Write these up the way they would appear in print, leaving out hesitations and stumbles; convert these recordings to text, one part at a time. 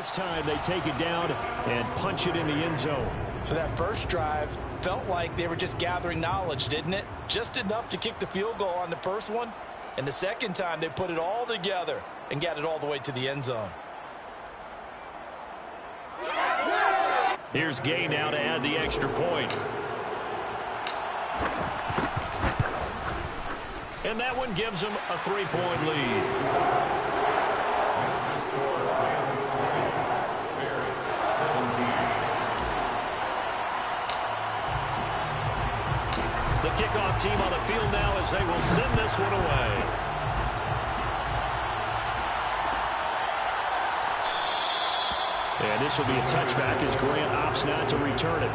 this time they take it down and punch it in the end zone. So that first drive felt like they were just gathering knowledge, didn't it? Just enough to kick the field goal on the first one. And the second time they put it all together and got it all the way to the end zone. Here's Gay now to add the extra point. And that one gives them a 3-point lead. The kickoff team on the field now as they will send this one away. And this will be a touchback as Grant opts not to return it.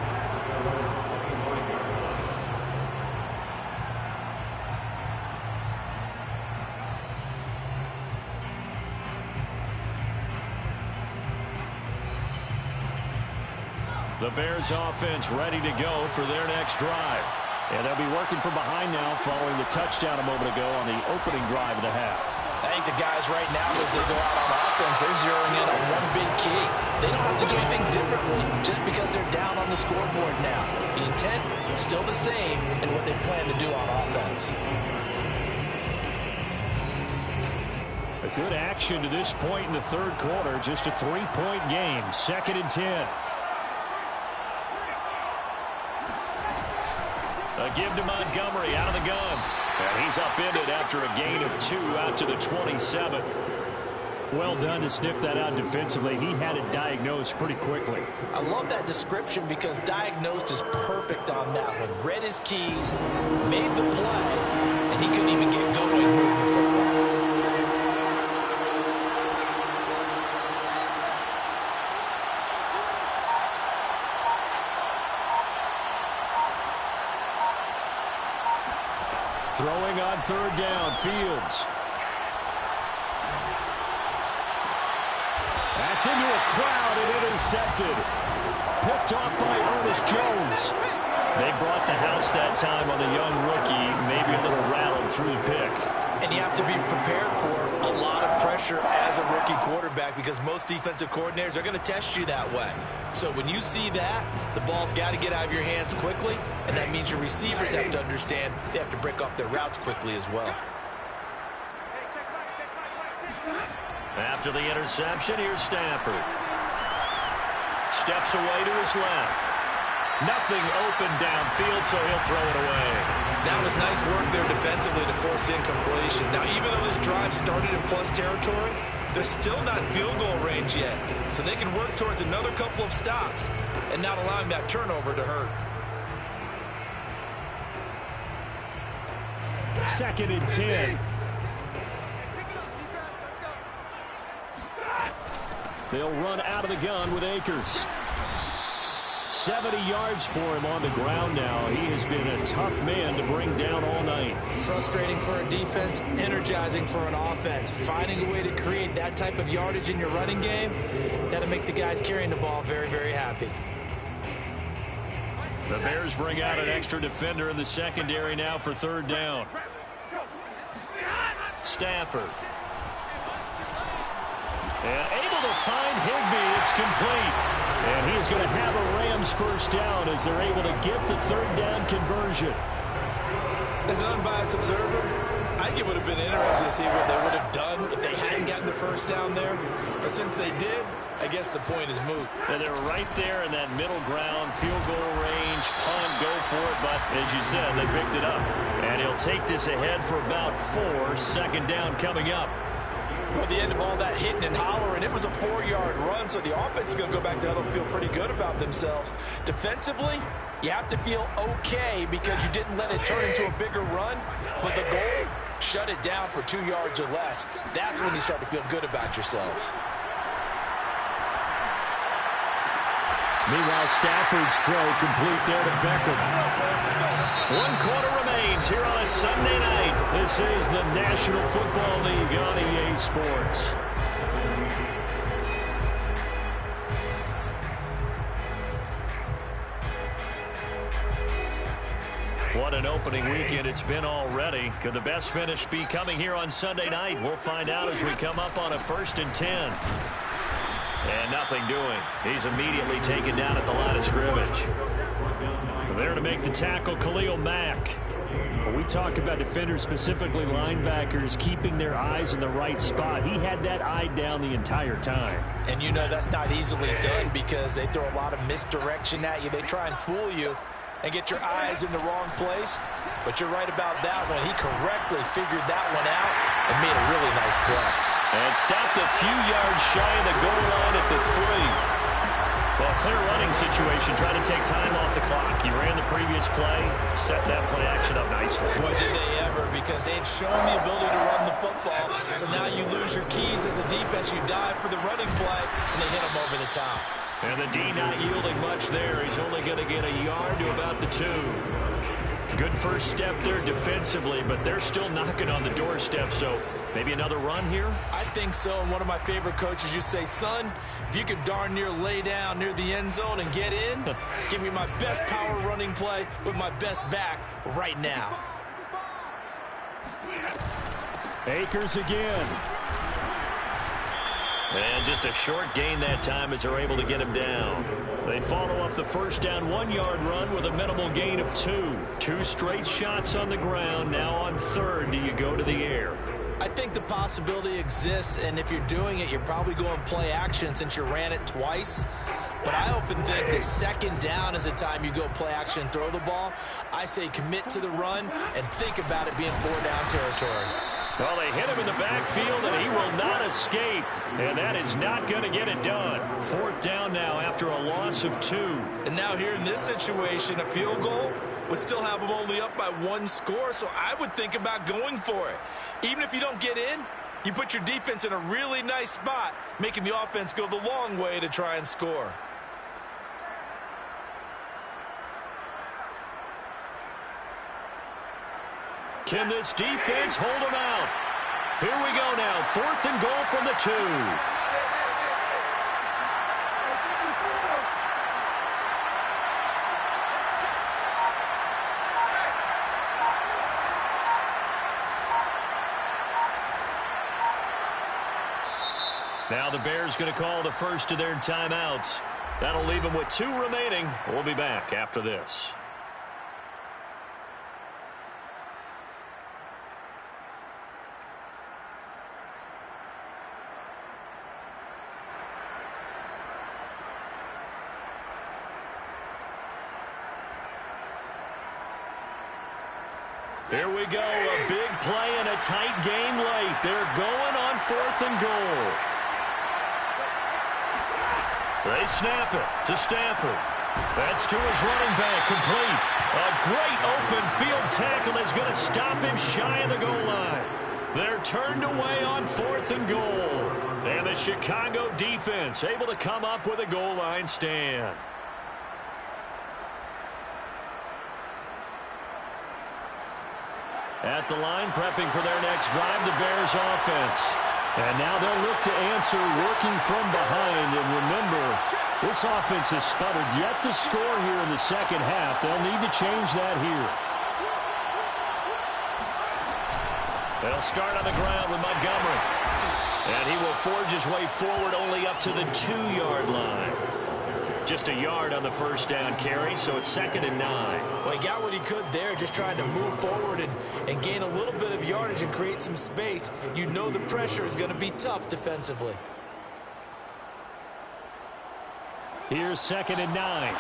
The Bears offense ready to go for their next drive. And they'll be working from behind now following the touchdown a moment ago on the opening drive of the half. I think the guys right now, as they go out on offense, they're zeroing in on one big key. They don't have to do anything differently just because they're down on the scoreboard now. The intent is still the same in what they plan to do on offense. A good action to this point in the third quarter. Just a 3-point game. 2nd and 10. A give to Montgomery out of the gun. And he's upended after a gain of 2 out to the 27. Well done to sniff that out defensively. He had it diagnosed pretty quickly. I love that description because diagnosed is perfect on that one. Read his keys, made the play, and he couldn't even get going and move the football. Throwing on 3rd down, Fields. That's into a crowd and intercepted. Picked off by Ernest Jones. They brought the house that time on the young rookie. Maybe a little rattled through the pick. And you have to be prepared for a lot of pressure as a rookie quarterback because most defensive coordinators are going to test you that way. So when you see that, the ball's got to get out of your hands quickly, and that means your receivers have to understand they have to break off their routes quickly as well. After the interception, here's Stafford. Steps away to his left. Nothing open downfield, so he'll throw it away. That was nice work there defensively to force incompletion. Now, even though this drive started in plus territory, they're still not in field goal range yet. So they can work towards another couple of stops and not allowing that turnover to hurt. 2nd and 10. They'll run out of the gun with Akers. 70 yards for him on the ground now. He has been a tough man to bring down all night. Frustrating for a defense, energizing for an offense. Finding a way to create that type of yardage in your running game, that'll make the guys carrying the ball very, very happy. The Bears bring out an extra defender in the secondary now for 3rd down. Stafford. And able to find Higbee. It's complete. And he is going to have a Rams first down as they're able to get the 3rd down conversion. As an unbiased observer, I think it would have been interesting to see what they would have done if they hadn't gotten the first down there. But since they did, I guess the point is moot. And they're right there in that middle ground, field goal range, punt, go for it. But as you said, they picked it up. And he'll take this ahead for about 4. 2nd down coming up. Well, at the end of all that hitting and hollering, it was a 4-yard run, so the offense is going to go back down and feel pretty good about themselves. Defensively, you have to feel okay because you didn't let it turn into a bigger run, but the goal, shut it down for 2 yards or less. That's when you start to feel good about yourselves. Meanwhile, Stafford's throw complete there to Beckham. 1 quarter remains here on a Sunday night. This is the National Football League on EA Sports. What an opening weekend it's been already. Could the best finish be coming here on Sunday night? We'll find out as we come up on a 1st and 10. And nothing doing. He's immediately taken down at the line of scrimmage. There to make the tackle, Khalil Mack. When we talk about defenders, specifically linebackers, keeping their eyes in the right spot, he had that eye down the entire time. And you know that's not easily done because they throw a lot of misdirection at you. They try and fool you and get your eyes in the wrong place. But you're right about that one. He correctly figured that one out and made a really nice play. And stopped a few yards shy of the goal line at the 3. Well, clear running situation, trying to take time off the clock. He ran the previous play, set that play action up nicely. Boy, did they ever, because they had shown the ability to run the football. So now you lose your keys as a defense. You dive for the running play, and they hit him over the top. And the D not yielding much there. He's only going to get a yard to about the 2. Good first step there defensively, but they're still knocking on the doorstep, so maybe another run here? I think so, and one of my favorite coaches used to say, son, if you can darn near lay down near the end zone and get in, give me my best power running play with my best back right now. Akers again. And just a short gain that time as they're able to get him down. They follow up the first down 1-yard run with a minimal gain of 2. 2 straight shots on the ground. Now on third, do you go to the air? I think the possibility exists, and if you're doing it, you're probably going play action since you ran it twice. But I often think that second down is the time you go play action and throw the ball. I say commit to the run and think about it being 4-down territory. Well, they hit him in the backfield, and he will not escape. And that is not going to get it done. 4th down now after a loss of 2. And now here in this situation, a field goal would still have them only up by 1 score, so I would think about going for it. Even if you don't get in, you put your defense in a really nice spot, making the offense go the long way to try and score. Can this defense hold them out? Here we go now. 4th and goal from the 2. Now the Bears going to call the first of their timeouts. That'll leave them with 2 remaining. We'll be back after this. Here we go, a big play and a tight game late. They're going on 4th and goal. They snap it to Stafford. That's to his running back, complete. A great open field tackle is going to stop him shy of the goal line. They're turned away on 4th and goal. And the Chicago defense able to come up with a goal line stand. At the line, prepping for their next drive, the Bears offense. And now they'll look to answer working from behind. And remember, this offense has sputtered yet to score here in the second half. They'll need to change that here. They'll start on the ground with Montgomery. And he will forge his way forward only up to the 2-yard line. Just a yard on the first down carry, so it's 2nd and 9. Well, he got what he could there, just trying to move forward and gain a little bit of yardage and create some space. You know the pressure is going to be tough defensively. Here's 2nd and 9.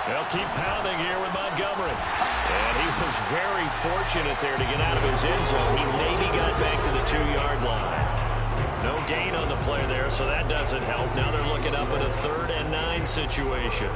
They'll keep pounding here with Montgomery. And he was very fortunate there to get out of his end zone. He maybe got back to the 2-yard line. No gain on the play there, so that doesn't help. Now they're looking up at a 3rd and 9 situation.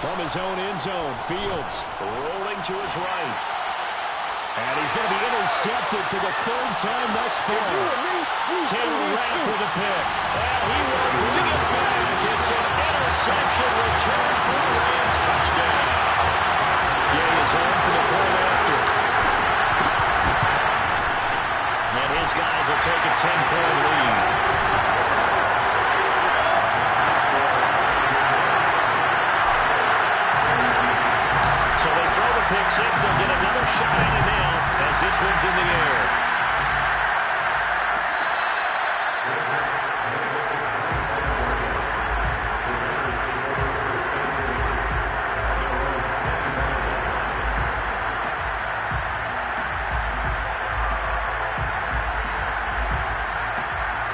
From his own end zone, Fields rolling to his right. And he's going to be intercepted for the third time thus far. Taylor Rapp with a pick. And he will bring it back. It's an interception return for a Rams touchdown. Gay is on for the point after. And his guys will take a 10-point lead. So they throw the pick six. They'll get another shot at it now as this one's in the air.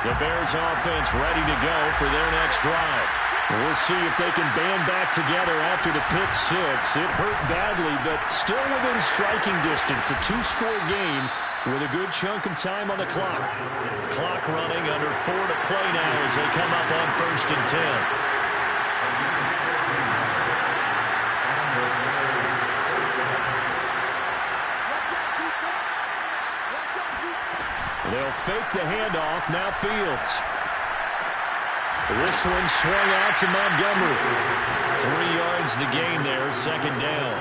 The Bears offense ready to go for their next drive. We'll see if they can band back together after the pick six. It hurt badly, but still within striking distance. A two-score game with a good chunk of time on the clock. Clock running under 4 to play now as they come up on 1st and 10. They'll fake the handoff. Now Fields. This one swung out to Montgomery. 3 yards the gain there, 2nd down.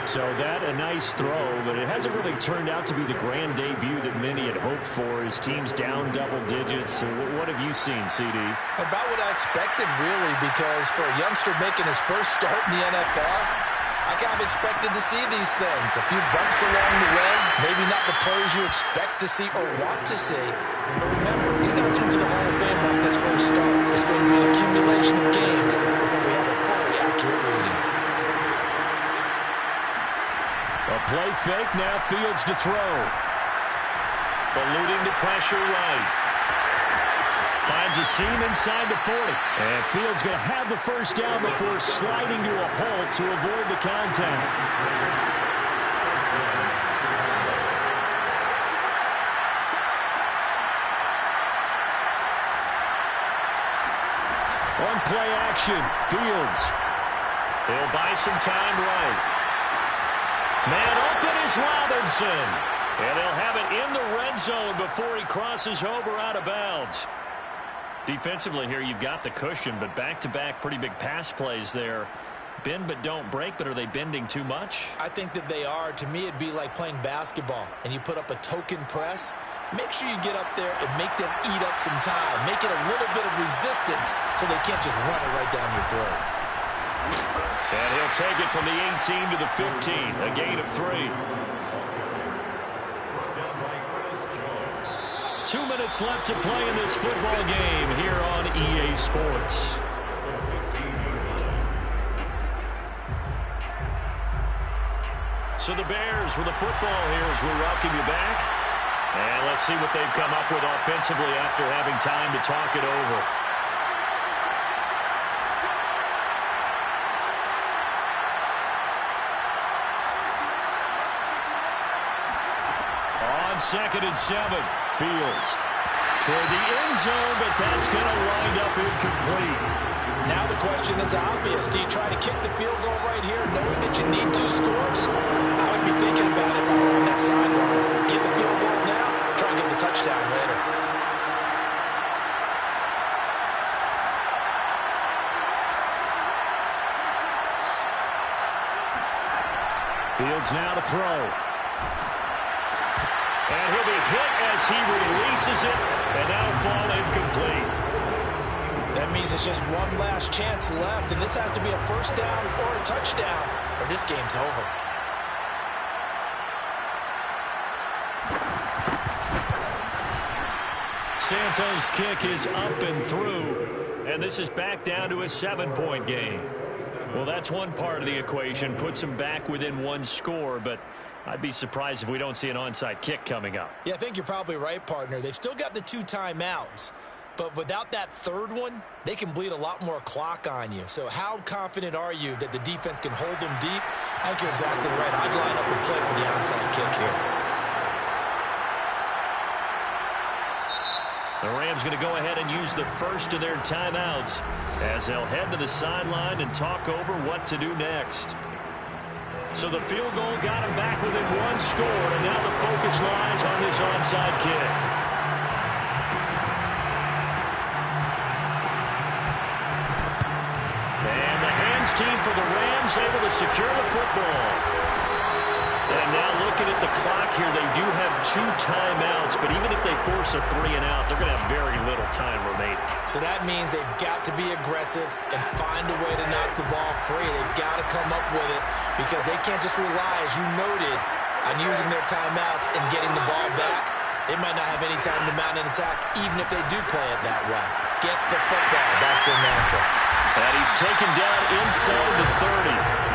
So that a nice throw, but it hasn't really turned out to be the grand debut that many had hoped for. His team's down double digits. So what have you seen, CD? About what I expected, really, because for a youngster making his first start in the NFL, I kind of expected to see these things. A few bumps along the way. Maybe not the plays you expect to see or want to see. But remember, he's not getting to the Hall of Fame on this first start. It's going to be an accumulation of games before we have a fully accurate reading. A play fake. Now Fields to throw. Eluding the pressure right. Finds a seam inside the 40. And Fields going to have the first down before sliding to a halt to avoid the contact. On play action, Fields. He'll buy some time right. Man open is Robinson. And they'll have it in the red zone before he crosses over out of bounds. Defensively here, you've got the cushion, but back-to-back pretty big pass plays there. Bend but don't break, but are they bending too much? I think that they are. To me, it'd be like playing basketball, and you put up a token press. Make sure you get up there and make them eat up some time. Make it a little bit of resistance so they can't just run it right down your throat. And he'll take it from the 18 to the 15, a gain of 3. 2 minutes left to play in this football game here on EA Sports. So the Bears with the football here as we welcome you back. And let's see what they've come up with offensively after having time to talk it over. On 2nd and 7. Fields toward the end zone, but that's going to wind up incomplete. Now the question is obvious. Do you try to kick the field goal right here knowing that you need 2 scores? I would be thinking about it if I were on that sideline. Get the field goal now, try and get the touchdown later. Fields now to throw. And he'll be hit as he releases it, and that'll fall incomplete. That means it's just one last chance left, and this has to be a first down or a touchdown, or this game's over. Santos' kick is up and through, and this is back down to a 7-point game. Well, that's one part of the equation, puts them back within 1 score, but I'd be surprised if we don't see an onside kick coming up. Yeah, I think you're probably right, partner. They've still got the 2 timeouts, but without that third one, they can bleed a lot more clock on you. So how confident are you that the defense can hold them deep? I think you're exactly right. I'd line up and play for the onside kick here. The Rams going to go ahead and use the first of their timeouts as they'll head to the sideline and talk over what to do next. So the field goal got him back within one score, and now the focus lies on this onside kick. And the hands team for the Rams able to secure the football. And now looking at the clock here, they do have 2 timeouts, but even if they force a 3 and out, they're going to have very little time remaining. So that means they've got to be aggressive and find a way to knock the ball free. They've got to come up with it because they can't just rely, as you noted, on using their timeouts and getting the ball back. They might not have any time to mount an attack, even if they do play it that way. Get the football. That's their mantra. And he's taken down inside the 30.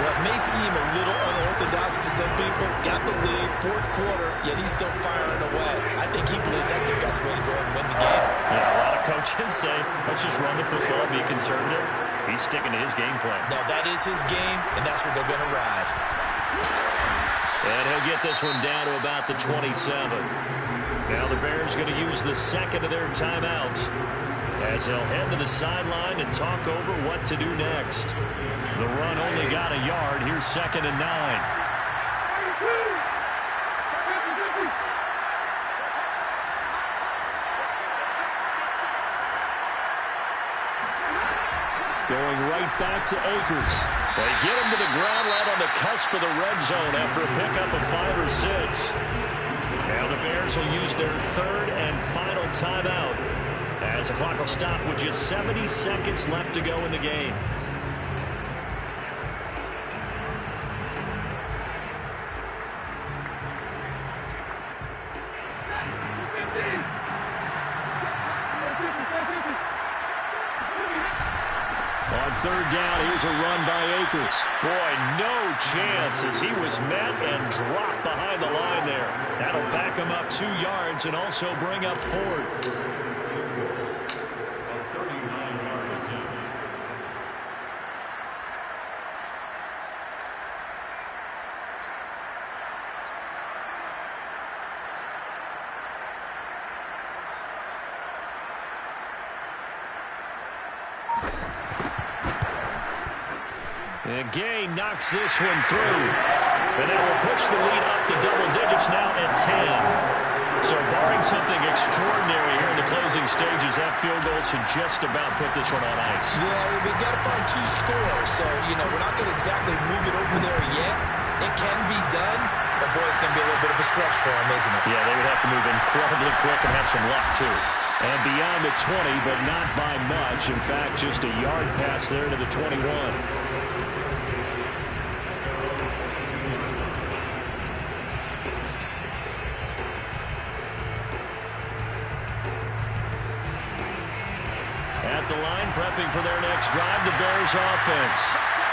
What may seem a little unorthodox to some people, got the lead, 4th quarter, yet he's still firing away. I think he believes that's the best way to go ahead and win the game. Yeah, a lot of coaches say, let's just run the football, be conservative. He's sticking to his game plan. No, that is his game, and that's what they're going to ride. And he'll get this one down to about the 27. Now the Bears going to use the second of their timeouts as they'll head to the sideline and talk over what to do next. The run only got a yard. Here's 2nd and 9. Going right back to Akers. They get him to the ground right on the cusp of the red zone after a pickup of 5 or 6. Now the Bears will use their 3rd and final timeout as the clock will stop with just 70 seconds left to go in the game. On 3rd down, here's a run by Akers. Boy, no chance as he was met and dropped behind the line there. That'll back him up 2 yards and also bring up 4th. And Gay knocks this one through. And that will push the lead up to double digits now at 10. So barring something extraordinary here in the closing stages, that field goal should just about put this one on ice. Yeah, we've got to find 2 scores. So, we're not going to exactly move it over there yet. It can be done, but boy, it's going to be a little bit of a stretch for them, isn't it? Yeah, they would have to move incredibly quick and have some luck, too. And beyond the 20, but not by much. In fact, just a yard pass there to the 21. At the line, prepping for their next drive, the Bears offense.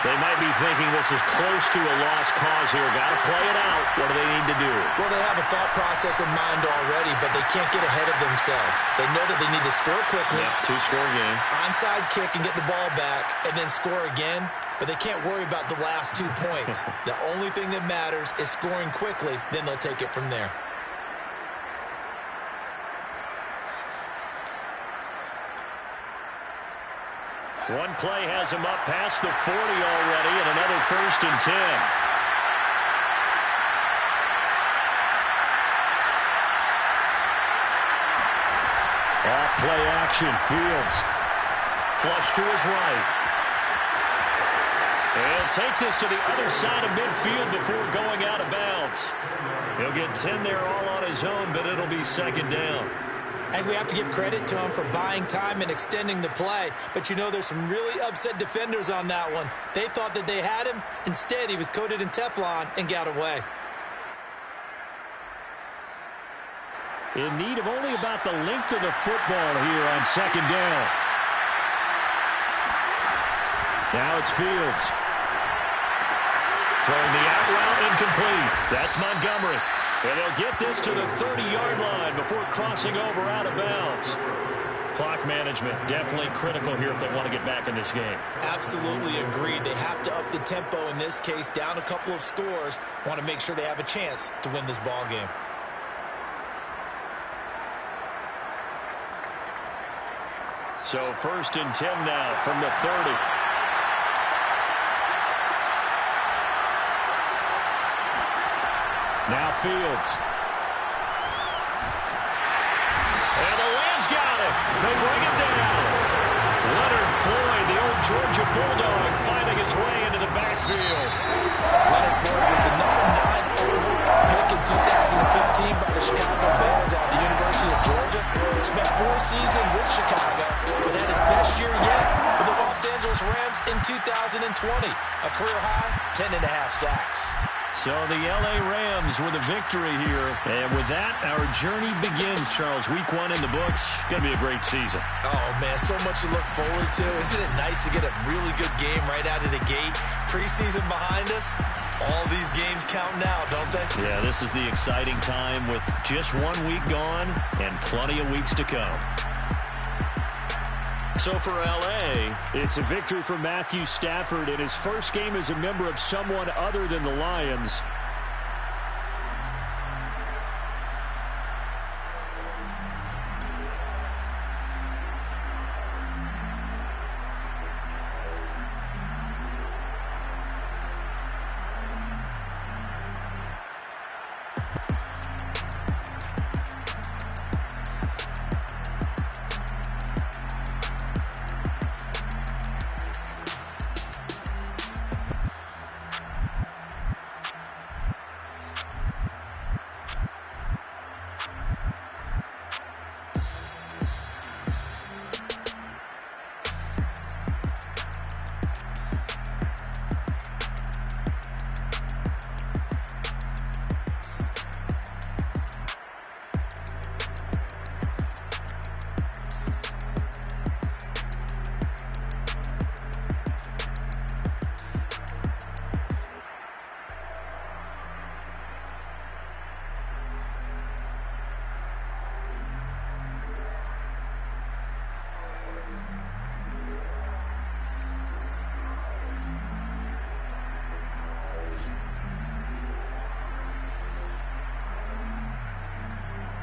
They might be thinking this is close to a lost cause here. Got to play it out. What do they need to do? Well, they have a thought process in mind already, but they can't get ahead of themselves. They know that they need to score quickly. Yeah, 2-score game. Onside kick and get the ball back, and then score again. But they can't worry about the last 2 points. The only thing that matters is scoring quickly. Then they'll take it from there. One play has him up past the 40 already, and another 1st and 10. Off play action, Fields. Flush to his right. And take this to the other side of midfield before going out of bounds. He'll get 10 there all on his own, but it'll be 2nd down. And we have to give credit to him for buying time and extending the play. But there's some really upset defenders on that one. They thought that they had him. Instead, he was coated in Teflon and got away. In need of only about the length of the football here on 2nd down. Now it's Fields. Throwing the out route incomplete. That's Montgomery. And they'll get this to the 30-yard line before crossing over out of bounds. Clock management definitely critical here if they want to get back in this game. Absolutely agreed. They have to up the tempo in this case, down a couple of scores. Want to make sure they have a chance to win this ball game. So 1st and 10 now from the 30. Now Fields. And the Rams got it. They bring it down. Leonard Floyd, the old Georgia Bulldog, finding his way into the backfield. Leonard Floyd was the number 9 overall pick in 2015 by the Chicago Bears out of the University of Georgia. Spent 4 seasons with Chicago, but had his best year yet with the Los Angeles Rams in 2020. A career high, 10.5 sacks. So the L.A. Rams with a victory here. And with that, our journey begins, Charles. Week 1 in the books. Going to be a great season. Oh, man, so much to look forward to. Isn't it nice to get a really good game right out of the gate? Preseason behind us. All these games count now, don't they? Yeah, this is the exciting time with just 1 week gone and plenty of weeks to come. So for L.A., it's a victory for Matthew Stafford in his first game as a member of someone other than the Lions.